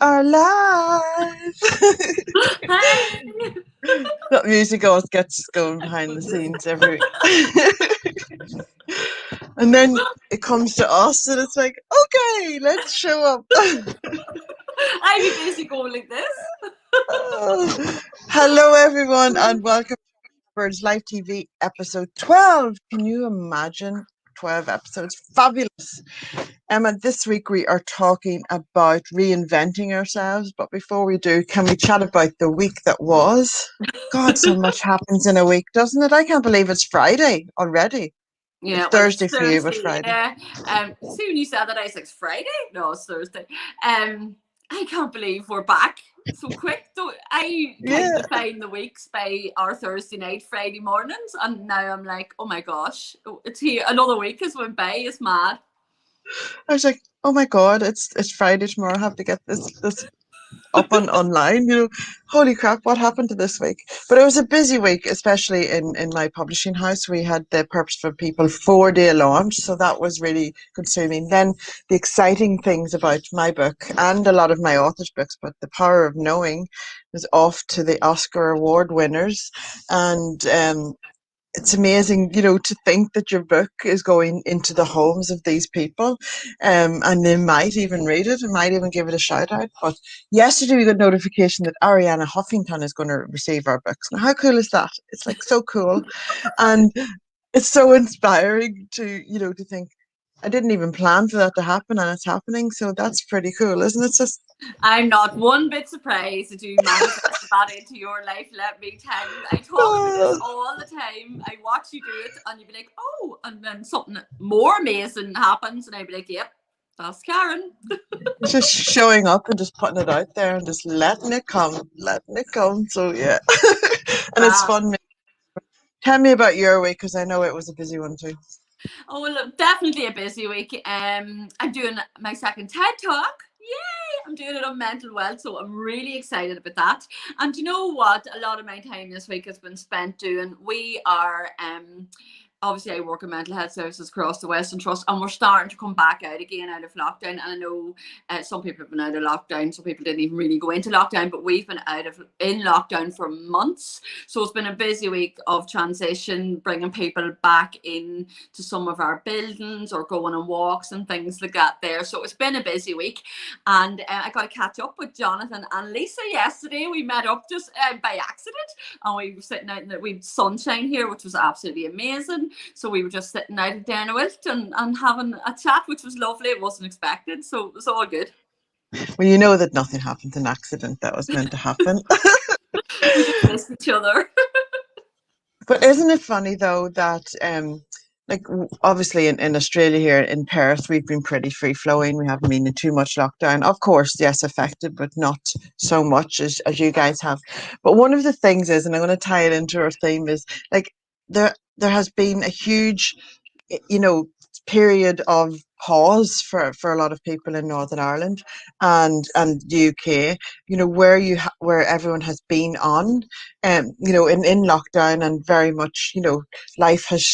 are live. Hi. That music always gets going behind the scenes every week. And then it comes to us and it's like, okay, let's show up. I'd be busy going like this. Hello, everyone, and welcome to Weaverbirds Live TV episode 12. Can you imagine 12 episodes? Fabulous. Emma, this week we are talking about reinventing ourselves. But before we do, can we chat about the week that was? God, so much happens in a week, doesn't it? I can't believe it's Friday already. Yeah, It's well, it's Thursday for you, but Thursday. Friday. Yeah. See, when you said that, I was like, it's Friday? No, it's Thursday. I can't believe we're back so quick. Though I kind Yeah. of define the weeks by our Thursday night, Friday mornings, and now I'm like, oh my gosh, it's here. Another week has went by. It's mad. I was like, oh my God, it's Friday tomorrow. I have to get this up on online, holy crap, what happened to this week? But it was a busy week, especially in my publishing house. We had the Purpose for People 4-day launch, so that was really consuming. Then the exciting things about my book and a lot of my authors' books, but The Power of Knowing was off to the Oscar Award winners. And it's amazing, to think that your book is going into the homes of these people, and they might even read it and might even give it a shout out. But yesterday we got notification that Ariana Huffington is going to receive our books. Now, how cool is that? It's like so cool. And it's so inspiring to think, I didn't even plan for that to happen and it's happening. So that's pretty cool, isn't it? Just I'm not one bit surprised that you manifested that into your life. Let me tell you, I talk about this all the time. I watch you do it, and you'd be like, "Oh," and then something more amazing happens, and I'd be like, "Yep, that's Karen." it's just showing up and just putting it out there and just letting it come. So yeah, and it's fun. Tell me about your week, because I know it was a busy one too. Oh, well, definitely a busy week. I'm doing my second TED Talk. Yay! I'm doing it on mental wealth, so I'm really excited about that. And you know what? A lot of my time this week has been spent doing. We are obviously I work in mental health services across the Western Trust, and we're starting to come back out again out of lockdown. And I know some people have been out of lockdown, some people didn't even really go into lockdown, but we've been in lockdown for months. So it's been a busy week of transition, bringing people back in to some of our buildings or going on walks and things like that there. So it's been a busy week, and I got to catch up with Jonathan and Lisa yesterday. We met up just by accident, and we were sitting out in we had sunshine here, which was absolutely amazing. So we were just sitting out at Dernawilt and having a chat, which was lovely. It wasn't expected, so it was all good. Well, you know that nothing happened, an accident that was meant to happen. We just missed each other. But isn't it funny though that obviously in Australia here in Perth we've been pretty free flowing. We haven't been in too much lockdown. Of course, yes, affected, but not so much as you guys have. But one of the things is, and I'm going to tie it into our theme, is like there has been a huge period of pause for a lot of people in Northern Ireland and the UK, where everyone has been on, in lockdown, and very much, life has,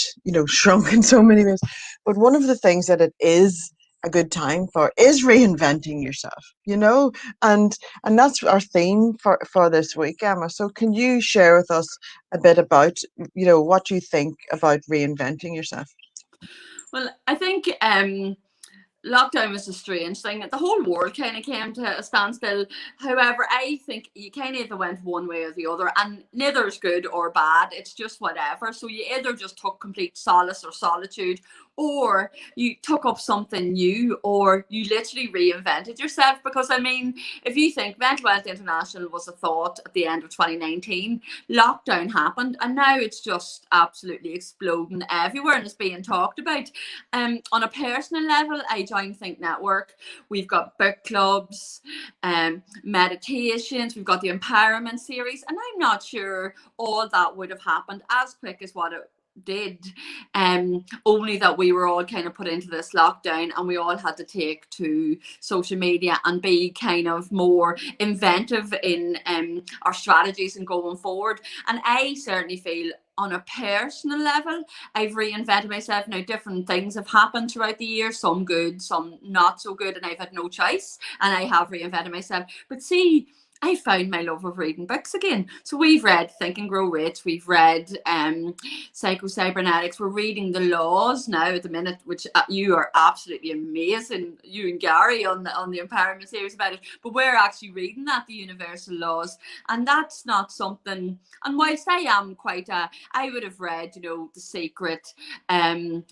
shrunk in so many ways. But one of the things that it is a good time for is reinventing yourself, and that's our theme for this week, Emma. So can you share with us a bit about, what you think about reinventing yourself? Well, I think lockdown was a strange thing. The whole world kind of came to a standstill. However, I think you kind of either went one way or the other, and neither is good or bad. It's just whatever. So you either just took complete solace or solitude, or you took up something new, or you literally reinvented yourself. Because I mean, if you think Mental Health International was a thought at the end of 2019, lockdown happened, and now it's just absolutely exploding everywhere and it's being talked about. On a personal level, I joined Think Network. We've got book clubs, meditations, we've got the empowerment series, and I'm not sure all that would have happened as quick as what it did, only that we were all kind of put into this lockdown and we all had to take to social media and be kind of more inventive in our strategies and going forward. And I certainly feel on a personal level, I've reinvented myself. Now, different things have happened throughout the year, some good, some not so good, and I've had no choice, and I have reinvented myself. But see, I found my love of reading books again. So we've read Think and Grow Rich, we've read Psycho-Cybernetics, we're reading The Laws now at the minute, which you are absolutely amazing, you and Gary on the empowerment series about it, but we're actually reading that, the universal laws, and that's not something, and whilst I am quite I would have read, The Secret, I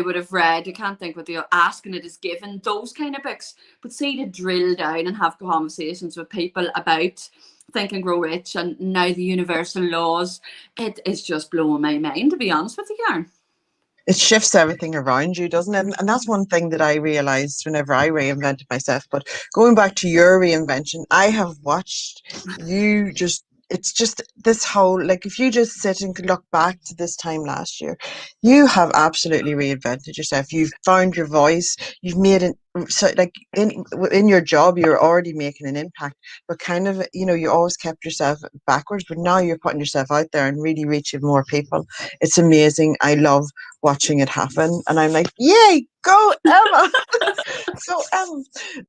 would have read, I can't think what the Asking It Is Given, those kind of books. But see, to drill down and have conversations with people about Think and Grow Rich and now the universal laws, it is just blowing my mind, to be honest with you, Karen. It shifts everything around you, doesn't it? And that's one thing that I realized whenever I reinvented myself. But going back to your reinvention, I have watched you just, it's just this whole, like, if you just sit and look back to this time last year, you have absolutely reinvented yourself. You've found your voice. You've made it, so like in your job, you're already making an impact, but kind of, you always kept yourself backwards, but now you're putting yourself out there and really reaching more people. It's amazing. I love watching it happen, and I'm like, yay, go Emma. So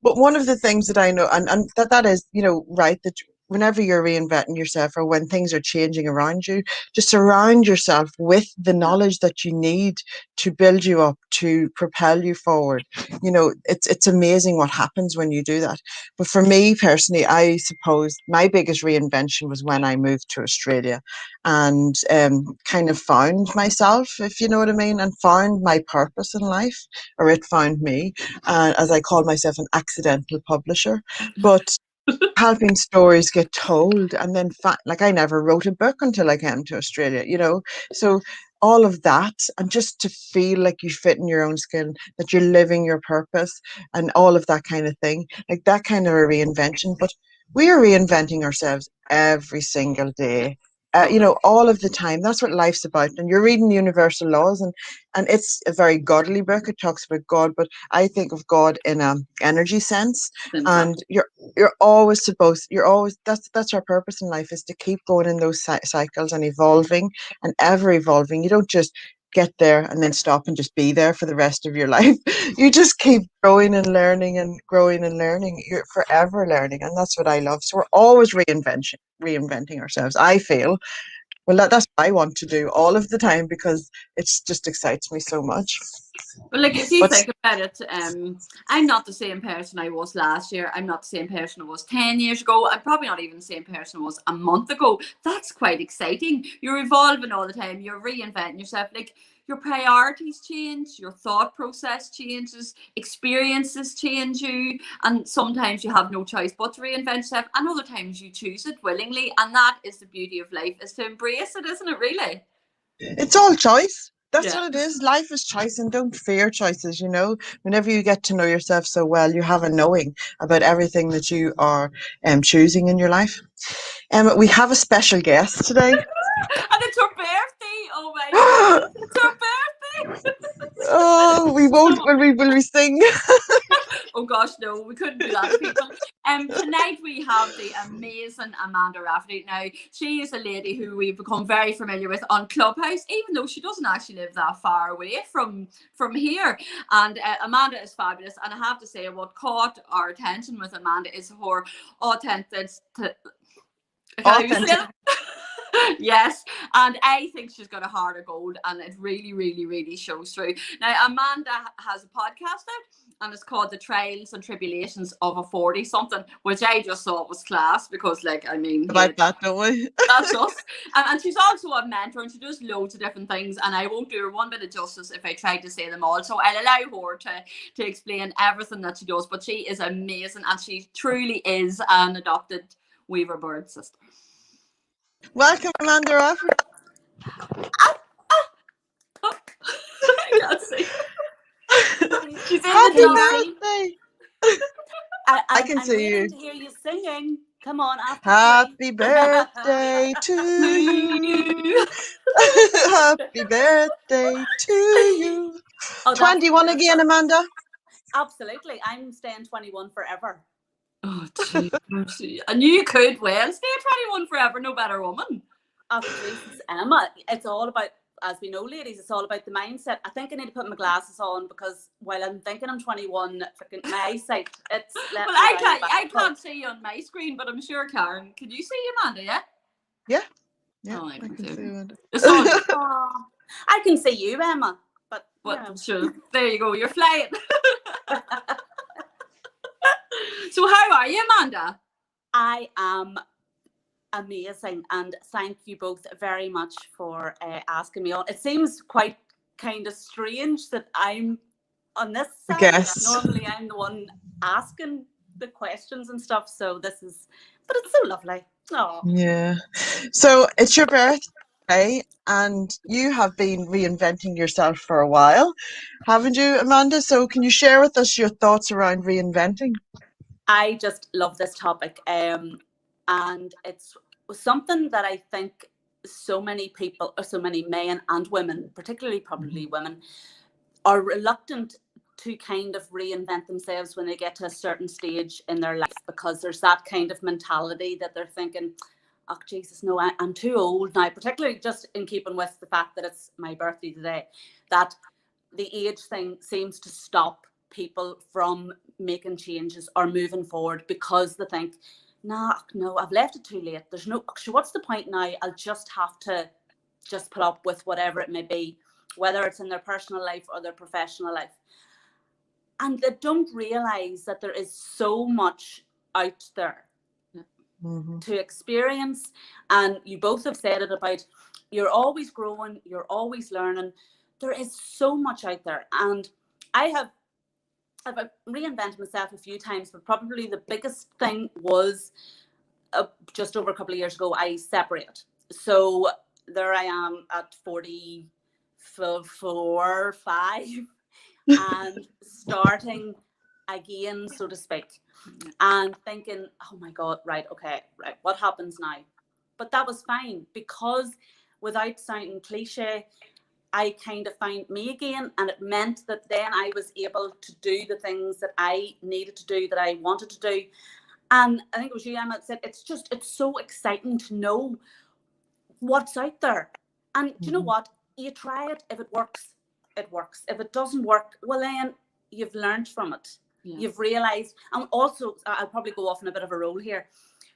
but one of the things that I know, and that is, right, that whenever you're reinventing yourself or when things are changing around you, just surround yourself with the knowledge that you need to build you up, to propel you forward. It's amazing what happens when you do that. But for me personally, I suppose my biggest reinvention was when I moved to Australia and kind of found myself, if you know what I mean, and found my purpose in life, or it found me, as I call myself, an accidental publisher. But helping stories get told, and then like I never wrote a book until I came to Australia, so all of that, and just to feel like you fit in your own skin, that you're living your purpose, and all of that kind of thing, like that kind of a reinvention. But we are reinventing ourselves every single day, all of the time. That's what life's about. And you're reading Universal Laws, and it's a very godly book. It talks about God, but I think of God in an energy sense. And you're always that's our purpose in life, is to keep going in those cycles and evolving and ever evolving. You don't just get there and then stop and just be there for the rest of your life. You just keep growing and learning and growing and learning. You're forever learning, and that's what I love. So we're always reinventing ourselves, I feel. Well, that's what I want to do all of the time, because it just excites me so much. But like, if you think about it, I'm not the same person I was last year. I'm not the same person I was 10 years ago. I'm probably not even the same person I was a month ago. That's quite exciting. You're evolving all the time. You're reinventing yourself. Like, your priorities change, your thought process changes, experiences change you, and sometimes you have no choice but to reinvent yourself, and other times you choose it willingly. And that is the beauty of life, is to embrace it, isn't it, really? It's all choice. That's what it is. Life is choice, and don't fear choices. Whenever you get to know yourself so well, you have a knowing about everything that you are choosing in your life. We have a special guest today. And it's her birthday. Oh my God. It's her birthday. Oh, we won't. Will we sing? Oh gosh, no, we couldn't do that to people. Tonight we have the amazing Amanda Rafferty. Now, she is a lady who we've become very familiar with on Clubhouse, even though she doesn't actually live that far away from here. And Amanda is fabulous. And I have to say, what caught our attention with Amanda is her authenticity. Yes, and I think she's got a heart of gold, and it really, really, really shows through. Now, Amanda has a podcast out, and it's called The Trials and Tribulations of a 40-something, which I just thought was class, because, like, I mean, about that, don't we? That's us. And she's also a mentor, and she does loads of different things, and I won't do her one bit of justice if I try to say them all. So I'll allow her to explain everything that she does. But she is amazing, and she truly is an adopted Weaverbird sister. Welcome, Amanda Rafferty. I can't see. She's in Happy the birthday. I can I'm see waiting you. to hear you singing. Come on, after Happy birthday to you. Happy birthday to you. Oh, 21 again, Amanda. Absolutely. I'm staying 21 forever. Oh, geez. And you could well stay 21 forever, no better woman. Oh, Jesus, Emma, it's all about, as we know, ladies, it's all about the mindset. I think I need to put my glasses on because while I'm thinking I'm 21, freaking my eyesight, it's... Well, I can't see you on my screen, but I'm sure Karen, can you see Amanda, yeah? Yeah, Oh, I can see it. It's all Oh, I can see you, Emma, but well, sure. There you go, you're flying. So how are you, Amanda? I am amazing, and thank you both very much for asking me on. It seems quite kind of strange that I'm on this side. Guess. Normally I'm the one asking the questions and stuff, so this is, but it's so lovely. Oh Yeah. So it's your birthday, and you have been reinventing yourself for a while, haven't you, Amanda? So can you share with us your thoughts around reinventing? I just love this topic, and it's something that I think so many people, or so many men and women, particularly probably women, are reluctant to kind of reinvent themselves when they get to a certain stage in their life, because there's that kind of mentality that they're thinking, oh Jesus, no, I'm too old now, particularly just in keeping with the fact that it's my birthday today, that the age thing seems to stop people from making changes or moving forward, because they think, nah, no, I've left it too late. There's no, what's the point now? I'll just have to just put up with whatever it may be, whether it's in their personal life or their professional life. And they don't realize that there is so much out there to experience. And you both have said it about, you're always growing, you're always learning. There is so much out there. And I've reinvented myself a few times, but probably the biggest thing was just over a couple of years ago, I separated. So there I am at 44, 5, and starting again, so to speak, and thinking, oh my God, right, okay, right, what happens now? But that was fine, because without sounding cliche, I kind of found me again, and it meant that then I was able to do the things that I needed to do, that I wanted to do. And I think it was you, Emma, that said, it's so exciting to know what's out there. And do you know what? You try it. If it works, it works. If it doesn't work, well, then you've learned from it. Yeah. You've realized. And also, I'll probably go off on a bit of a roll here.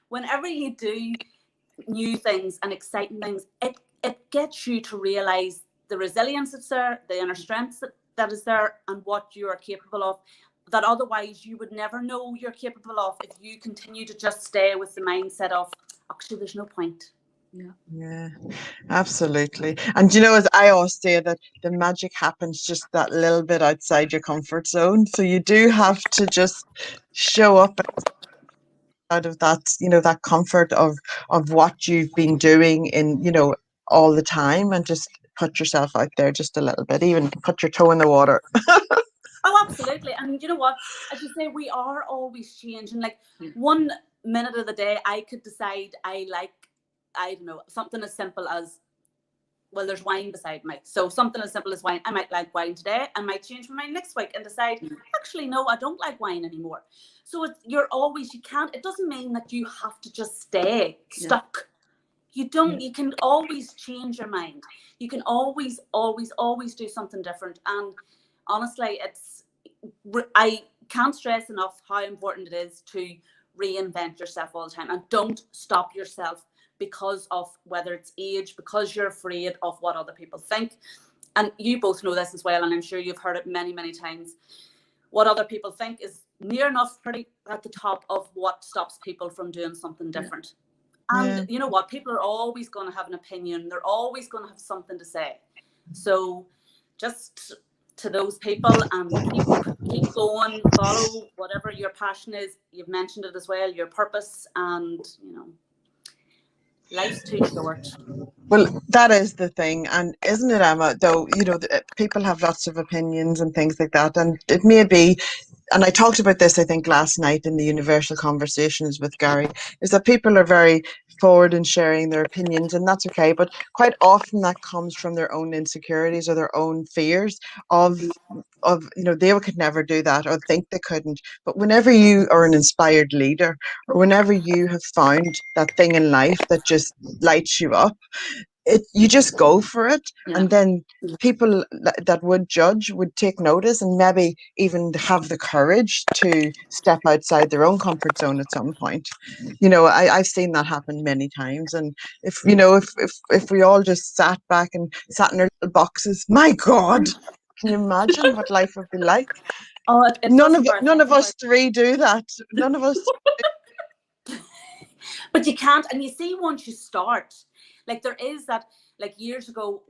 Whenever you do new things and exciting things, it gets you to realize the resilience that's there, the inner strength that is there, and what you are capable of, that otherwise you would never know you're capable of if you continue to just stay with the mindset of, actually, there's no point. Yeah, absolutely. And you know, as I always say, that the magic happens just that little bit outside your comfort zone. So you do have to just show up out of that, you know, that comfort of what you've been doing in, you know, all the time, and just put yourself out there just a little bit, even put your toe in the water. Oh, absolutely. And you know what, as you say, we are always changing. Like 1 minute of the day, I could decide I don't know, something as simple as, well, there's wine beside me. So something as simple as wine. I might like wine today and might change my mind next week and decide, actually, no, I don't like wine anymore. So you can't, it doesn't mean that you have to just stay stuck. You don't, you can always change your mind. You can always do something different. And honestly, I can't stress enough how important it is to reinvent yourself all the time, and don't stop yourself because of whether it's age, because you're afraid of what other people think. And you both know this as well, and I'm sure you've heard it many, many times. What other people think is near enough pretty at the top of what stops people from doing something different. And you know what? People are always going to have an opinion. They're always going to have something to say. So just to those people, and keep going, follow whatever your passion is. You've mentioned it as well, your purpose, and you know, life's too short. Well, that is the thing, and isn't it, Emma? Though, you know, people have lots of opinions and things like that, and it may be, and I talked about this, I think, last night in the Universal Conversations with Gary, is that people are very forward and sharing their opinions, and that's okay. But quite often that comes from their own insecurities or their own fears of they could never do that or think they couldn't. But whenever you are an inspired leader, or whenever you have found that thing in life that just lights you up, you just go for it. And then people that would judge would take notice and maybe even have the courage to step outside their own comfort zone at some point. I've seen that happen many times. And if we all just sat back and sat in our little boxes, my God, can you imagine what life would be like? Oh, it none doesn't of us three do that. None of us. But you can't. And you see, once you start, like there is that, like years ago,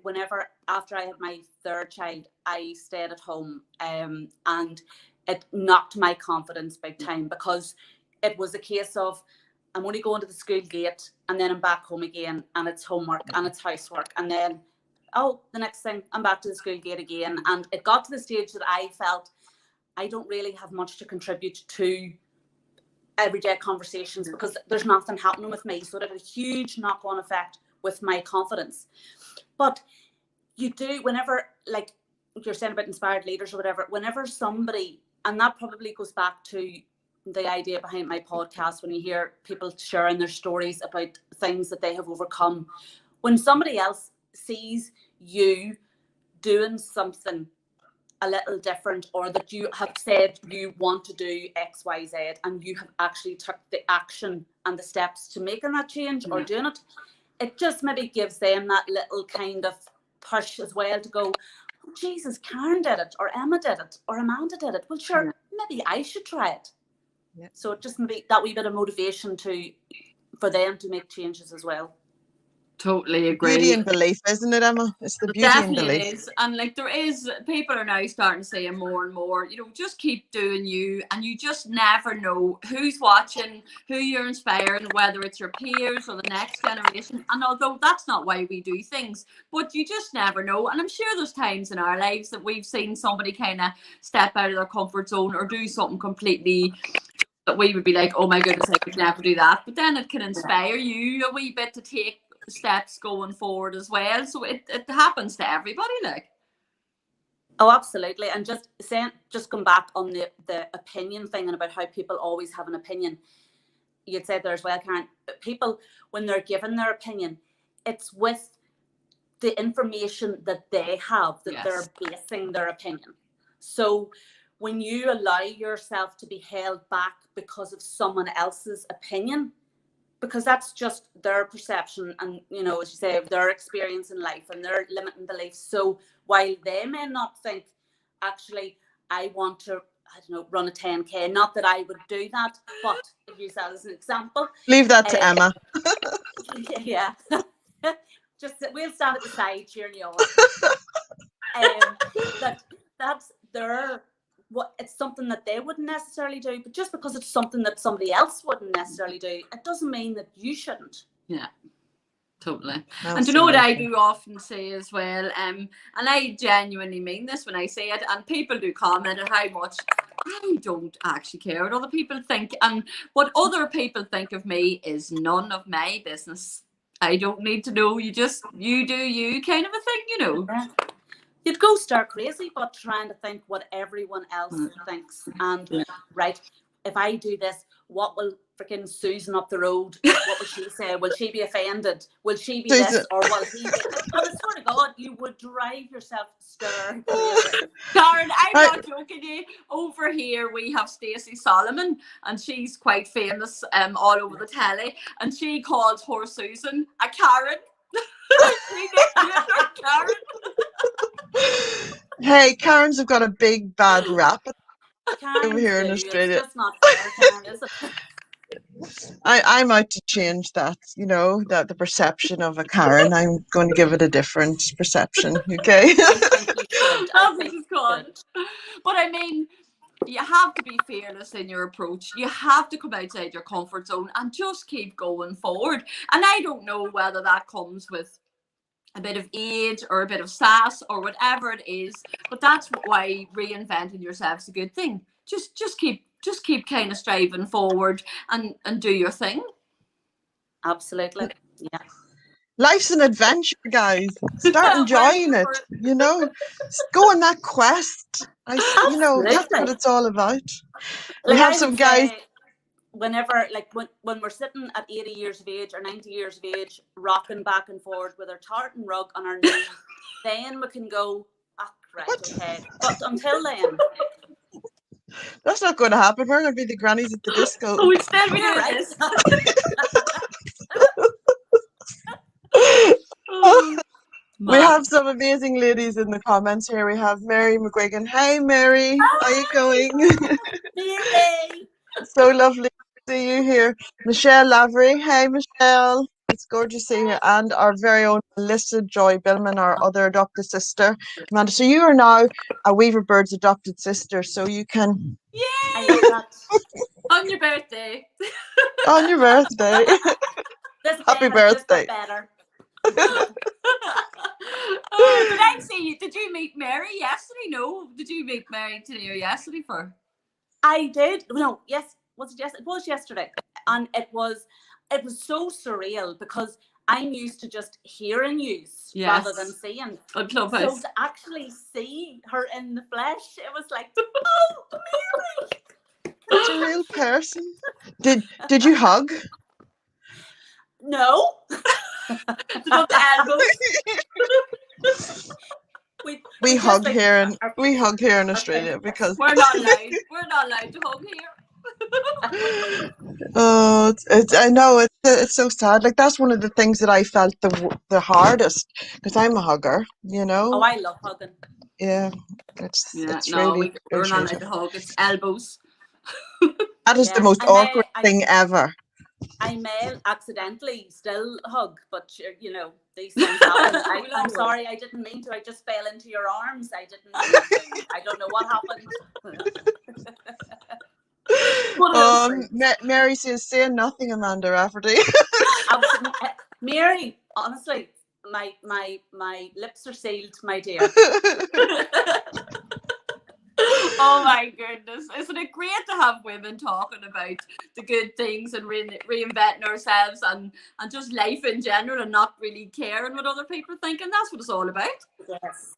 after I had my third child, I stayed at home, and it knocked my confidence big time, because it was a case of, I'm only going to the school gate and then I'm back home again, and it's homework and it's housework, and then the next thing I'm back to the school gate again. And it got to the stage that I felt I don't really have much to contribute to everyday conversations, because there's nothing happening with me. So it had a huge knock-on effect with my confidence. But you do, whenever, like you're saying about inspired leaders or whatever, whenever somebody, and that probably goes back to the idea behind my podcast, when you hear people sharing their stories about things that they have overcome, when somebody else sees you doing something a little different, or that you have said you want to do X, Y, Z, and you have actually took the action and the steps to making that change or doing it, it just maybe gives them that little kind of push as well to go, oh, Jesus, Karen did it, or Emma did it, or Amanda did it. Well, sure, maybe I should try it. Yeah. So it just maybe that wee bit of motivation for them to make changes as well. Totally agree. Beauty and belief, isn't it, Emma? It's the beauty and belief. Definitely it is. And like people are now starting to say more and more, just keep doing you, and you just never know who's watching, who you're inspiring, whether it's your peers or the next generation. And although that's not why we do things, but you just never know. And I'm sure there's times in our lives that we've seen somebody kind of step out of their comfort zone or do something completely that we would be like, oh my goodness, I could never do that. But then it can inspire you a wee bit to take steps going forward as well. So it happens to everybody, like. Oh, absolutely. And just come back on the opinion thing, and about how people always have an opinion. You'd said there as well, Karen, people, when they're given their opinion, it's with the information that they have that they're basing their opinion. So when you allow yourself to be held back because of someone else's opinion, because that's just their perception and, as you say, their experience in life and their limiting beliefs. So while they may not think, actually, I want to, run a 10K, not that I would do that, but if you use that as an example. Leave that to Emma. Yeah. Just we'll stand at the side cheering you on. That's their... it's something that they wouldn't necessarily do, but just because it's something that somebody else wouldn't necessarily do, it doesn't mean that you shouldn't. Yeah, totally. Absolutely. And do you know what I do often say as well? And I genuinely mean this when I say it, and people do comment on how much I don't actually care what other people think, and what other people think of me is none of my business. I don't need to know. You do you kind of a thing, Yeah. You'd go stir crazy, but trying to think what everyone else thinks. And right, if I do this, what will freaking Susan up the road, what will she say? Will she be offended? Will she be this, or will he be? But I swear to God, you would drive yourself stir crazy. Karen, I'm not joking you. Over here we have Stacey Solomon, and she's quite famous all over the telly, and she calls her Susan a Karen. Karen. Hey, Karens have got a big bad rap over here in It's Australia. just not fair, Karen, is it? I'm out to change that, that the perception of a Karen. I'm going to give it a different perception, okay? I think you should. But I mean, you have to be fearless in your approach. You have to come outside your comfort zone and just keep going forward. And I don't know whether that comes with a bit of age or a bit of sass or whatever it is, but that's why reinventing yourself is a good thing. Just keep kind of striving forward and do your thing. Absolutely. Yeah. Life's an adventure, guys. Start enjoying it. You know, go on that quest. You know, that's what Absolutely. it's all about. We Like have I some would guys. say, whenever, like when we're sitting at 80 years of age or 90 years of age, rocking back and forth with our tartan rug on our knee, then we can go, ah, right, What? okay. But until then, That's not going to happen. We're going to be the grannies at the disco. Oh, we'd still be you're doing right. this. Oh, We man. have some amazing ladies in the comments here. We have Mary McGuigan. Hey, Mary. How you going? Mary. So lovely to see you here. Michelle Lavery. Hey, Michelle. It's gorgeous to see you. And our very own Melissa Joy Billman, our other adopted sister. Amanda, so you are now a Weaverbirds adopted sister, so you can... Yay! I love that. On your birthday. On your birthday. This Happy day has just birthday. got better. Oh, did I see you? Did you meet Mary yesterday? No. Did you meet Mary today or yesterday for? I did. No, yes. Was it yes? It was yesterday, and it was so surreal because I'm used to just hearing you rather than seeing. On Clubhouse. So to actually see her in the flesh, it was like, oh, Mary. It's a real person. Did you hug? No. Above the elbows. We just, hug like, here in Australia because we're not allowed. We're not allowed to hug here. oh, I know it's so sad. Like that's one of the things that I felt the hardest because I'm a hugger, you know. Oh, I love hugging. Yeah, it's really we're not allowed to hug. It's elbows. That is the most awkward thing ever. I may accidentally still hug, but you know, these things happen. I'm sorry, I didn't mean to. I just fell into your arms. I didn't mean to. I don't know what happened. Mary says, "Say nothing, Amanda Rafferty." Mary, honestly, my lips are sealed, my dear. Oh my goodness. Isn't it great to have women talking about the good things and reinventing ourselves and just life in general and not really caring what other people think? And that's what it's all about. Yes.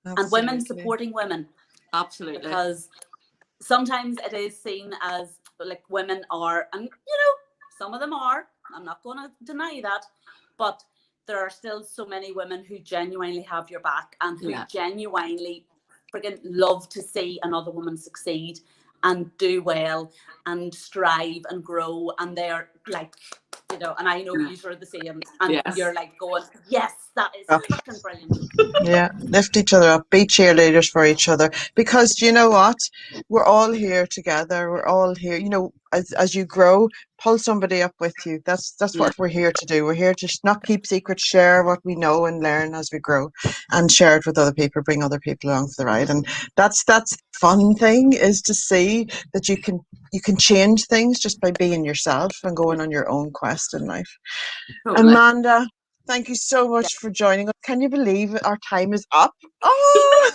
Absolutely. And women supporting women. Absolutely. Because sometimes it is seen as like women are, and you know, some of them are, I'm not going to deny that, but there are still so many women who genuinely have your back and who genuinely freaking love to see another woman succeed and do well and strive and grow, and they're like, you know, and I know you are the same, and you're like going, yes, that is fucking brilliant. Yeah, lift each other up, be cheerleaders for each other, because you know what, we're all here together. We're all here, you know, as you grow, pull somebody up with you. That's what we're here to do. We're here to not keep secrets, share what we know and learn as we grow, and share it with other people, bring other people along for the ride. And that's the fun thing, is to see that you can change things just by being yourself and going on your own quest in life. Totally. Amanda, thank you so much for joining us. Can you believe our time is up? Oh,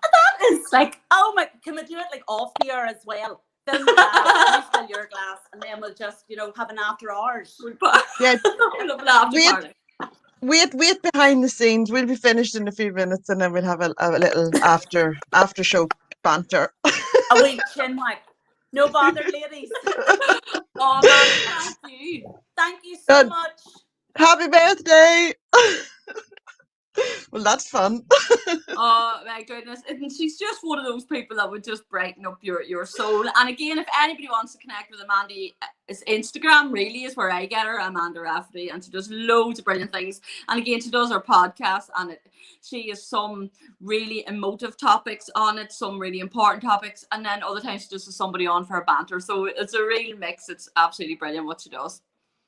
that is like, oh my, can we do it like off the air as well? Fill the glass, you fill your glass, and then we'll just, you know, have an after hours. Yeah. Wait behind the scenes. We'll be finished in a few minutes, and then we'll have a little after show banter. A wee chin wipe. No bother, ladies. Oh, man, thank you. Thank you so much. Happy birthday. Well, that's fun. Oh my goodness. And she's just one of those people that would just brighten up your soul. And again, if anybody wants to connect with Amanda, it's Instagram really is where I get her, Amanda Rafferty, and she does loads of brilliant things. And again, she does her podcast, and she has some really emotive topics on it, some really important topics, and then other times she just has somebody on for her banter. So it's a real mix. It's absolutely brilliant what she does.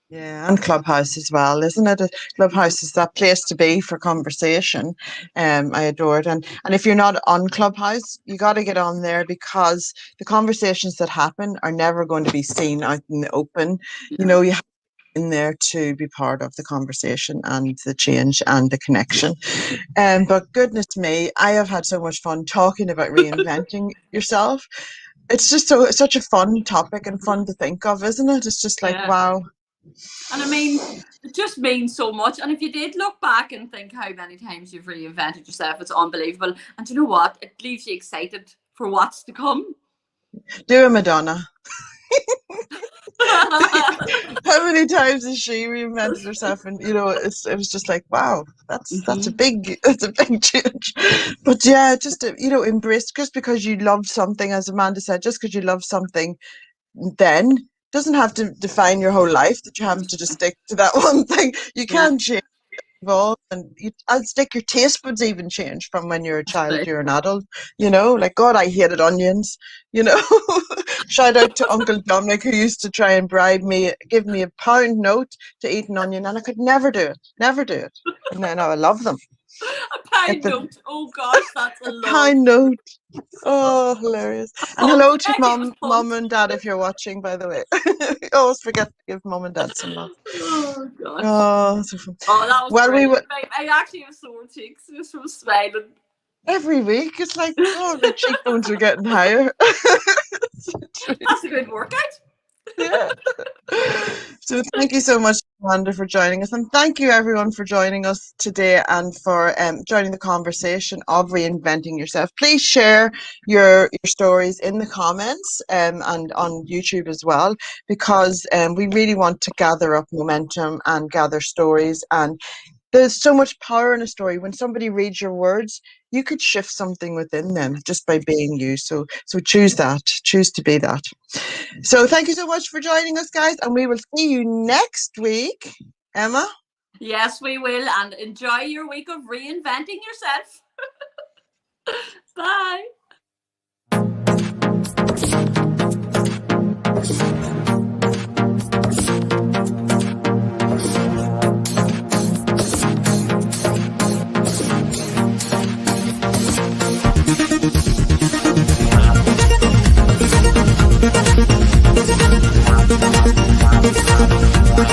Yeah, and Clubhouse as well, isn't it? Clubhouse is that place to be for conversation. I adore it. And if you're not on Clubhouse, you got to get on there, because the conversations that happen are never going to be seen out in the open. Yeah. You know, you have to be in there to be part of the conversation and the change and the connection. But goodness me, I have had so much fun talking about reinventing yourself. It's just such a fun topic and fun to think of, isn't it? It's just like, wow. And I mean, it just means so much. And if you did look back and think how many times you've reinvented yourself, it's unbelievable. And you know what? It leaves you excited for what's to come. Do a Madonna. How many times has she reinvented herself? And you know, it was just like, wow, that's a big change. But yeah, just to, you know, embrace, just because you loved something, as Amanda said, just because you love something then doesn't have to define your whole life, that you have to just stick to that one thing. You can change, evolve, and I'd stick your taste buds even change from when you're a child to you're an adult, you know, like, God, I hated onions, you know. Shout out to Uncle Dominic, who used to try and bribe me, give me a £1 note to eat an onion, and I could never do it. And now I love them. A £1 note. Oh gosh, that's a lot. £1 note. Oh, hilarious. And hello to mom and dad, if you're watching, by the way. I always forget to give mom and dad some love. Oh gosh. Oh, so fun. Oh, that was well, brilliant. I actually have sore cheeks just from smiling. Every week, it's like, oh, the cheekbones are getting higher. That's a good workout. Yeah. So thank you so much, Amanda, for joining us, and thank you everyone for joining us today and for joining the conversation of Reinventing Yourself. Please share your stories in the comments and on YouTube as well, because we really want to gather up momentum and gather stories. And there's so much power in a story. When somebody reads your words, you could shift something within them just by being you. So choose to be that. So thank you so much for joining us, guys, and we will see you next week. Emma? Yes, we will, and enjoy your week of reinventing yourself. Bye.